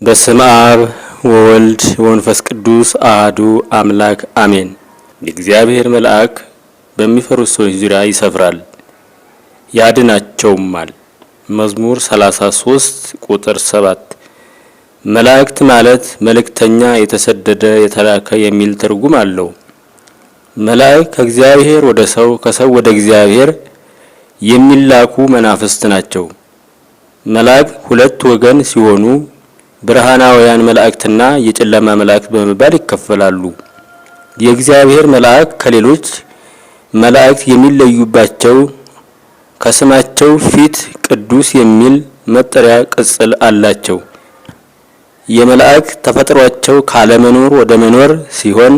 በስመ አብ ወወልድ ወመንፈስ ቅዱስ አሐዱ አምላክ አሜን። የእግዚአብሔር መልአክ በሚፈሩት ሰዎች ዙሪያ ይሰፍራል ያድናቸውማል። መዝሙር 33 ቁጥር 7። መላእክት ማለት መልእክተኛ፣ የተሰደደ፣ የተላከ የሚል ትርጉም አለው። መላእክት ከእግዚአብሔር ወደ ሰው፣ ከሰው ወደ እግዚአብሔር የሚላኩ መናፍስት ናቸው። መላእክት ሁለት ወገን ሲሆኑ ብርሃናውያን መላእክትና የጨለማ መላእክት በመባል ይከፈላሉ። የእግዚአብሔር መልአክ ከሌሎች መላእክት የሚለዩባቸው ከስማቸው ፊት ቅዱስ የሚል መጠሪያ ቅጽል አላቸው። የመላእክት ተፈጥሯቸው ካለመኖር ወደ መኖር ሲሆን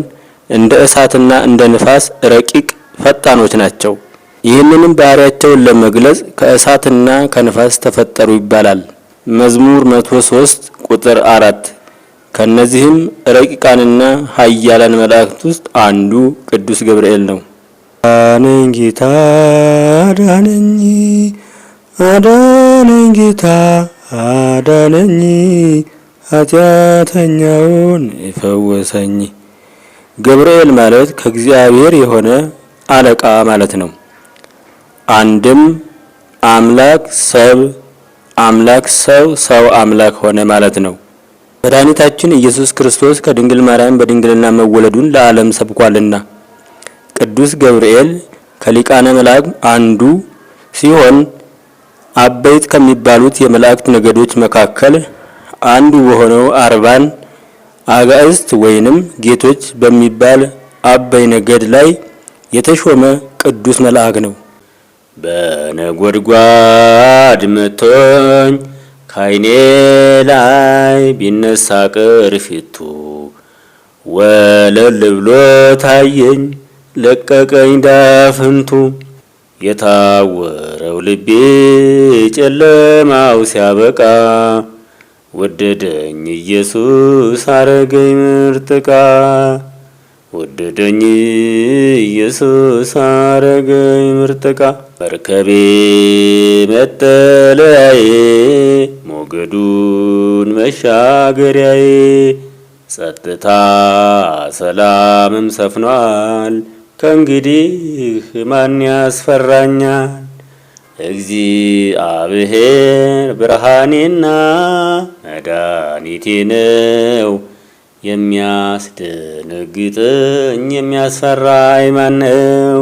እንደ እሳትና እንደ ንፋስ ረቂቅ ፈጣኖች ናቸው። ይህንንም ባህሪያቸውን ለመግለጽ ከእሳትና ከንፋስ ተፈጠሩ ይባላል። መዝሙር 103 ቁጥር 4። ከነዚህም ረቂቃንና ኃያላን መላእክት ውስጥ አንዱ ቅዱስ ገብርኤል ነው። አዳነኝ ጌታ አዳነኝ፣ አዳነኝ ጌታ አዳነኝ፣ ኃጢአተኛውን ይፈወሰኝ። ገብርኤል ማለት ከእግዚአብሔር የሆነ አለቃ ማለት ነው። አንድም አምላክ ሰው ሰው አምላክ ሆነ ማለት ነው። መድኃኒታችን ኢየሱስ ክርስቶስ ከድንግል ማርያም በድንግልና መወለዱን ለዓለም ሰብኳልና። ቅዱስ ገብርኤል ከሊቃነ መላእክት አንዱ ሲሆን አበይት ከሚባሉት የመላእክት ነገዶች መካከል አንዱ በሆነው አርባን አጋዕዝት ወይንም ጌቶች በሚባል አበይ ነገድ ላይ የተሾመ ቅዱስ መልአክ ነው። በነጎድጓድ መቶኝ ካይኔ ላይ ቢነሳ ቅርፊቱ ወለል ብሎ ታየኝ ለቀቀኝ ዳፍንቱ። የታወረው ልቤ ጨለማው ሲያበቃ ወደደኝ ኢየሱስ አረገኝ ምርጥ ዕቃ። ወደደኝ ኢየሱስ አረገኝ ምርጥ ዕቃ። መርከቤ መጠለያዬ ሞገዱን መሻገሪያዬ ጸጥታ ሰላምም ሰፍኗል። ከእንግዲህ ማን ያስፈራኛል? እግዚአብሔር ብርሃኔና መድኃኒቴ ነው። የሚያስደነግጠኝ የሚያስፈራኝ ማን ነው?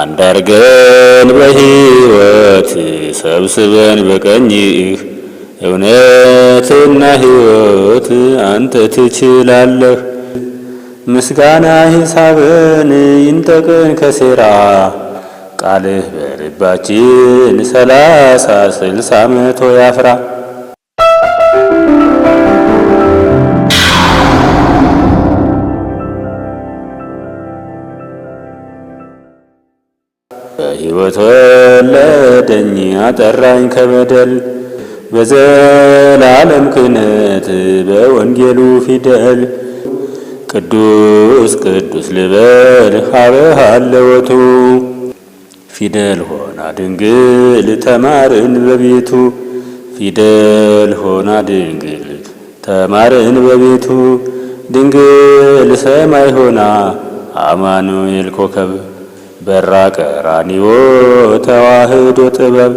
አንዳርገን በሕይወት ሰብስበን በቀኝህ እውነትና ሕይወት አንተ ትችላለህ። ምስጋና ሂሳብን ይንጠቅን ከሴራ ቃልህ በልባችን 30-60 መቶ ያፍራ። በሕይወት ወለደኝ አጠራኝ ከበደል በዘላለም ክህነት በወንጌሉ ፊደል። ቅዱስ ቅዱስ ልበል ሀበ ሀለወቱ ፊደል ሆና ድንግል ተማርን በቤቱ። ፊደል ሆና ድንግል ተማርን በቤቱ። ድንግል ሰማይ ሆና አማኑኤል ኮከብ በራ ቀራንዮ ተዋህዶ ጥበብ።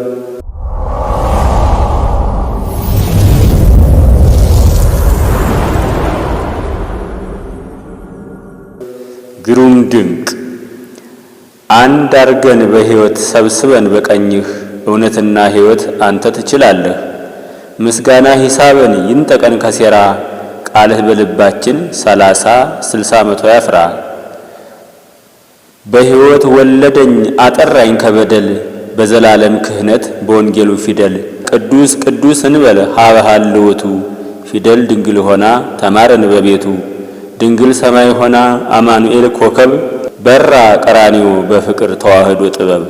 ግሩም ድንቅ አንድ አርገን በሕይወት ሰብስበን በቀኝህ እውነትና ሕይወት አንተ ትችላለህ። ምስጋና ሂሳብን ይንጠቀን ከሴራ ቃልህ በልባችን 30 60 መቶ ያፍራ። በሕይወት ወለደኝ አጠራኝ ከበደል በዘላለም ክህነት በወንጌሉ ፊደል ቅዱስ ቅዱስ እንበል ሀበ ሀልወቱ ፊደል ድንግል ሆና ተማረን በቤቱ ድንግል ሰማይ ሆና አማኑኤል ኮከብ በራ ቀራኒዮ በፍቅር ተዋህዶ ጥበብ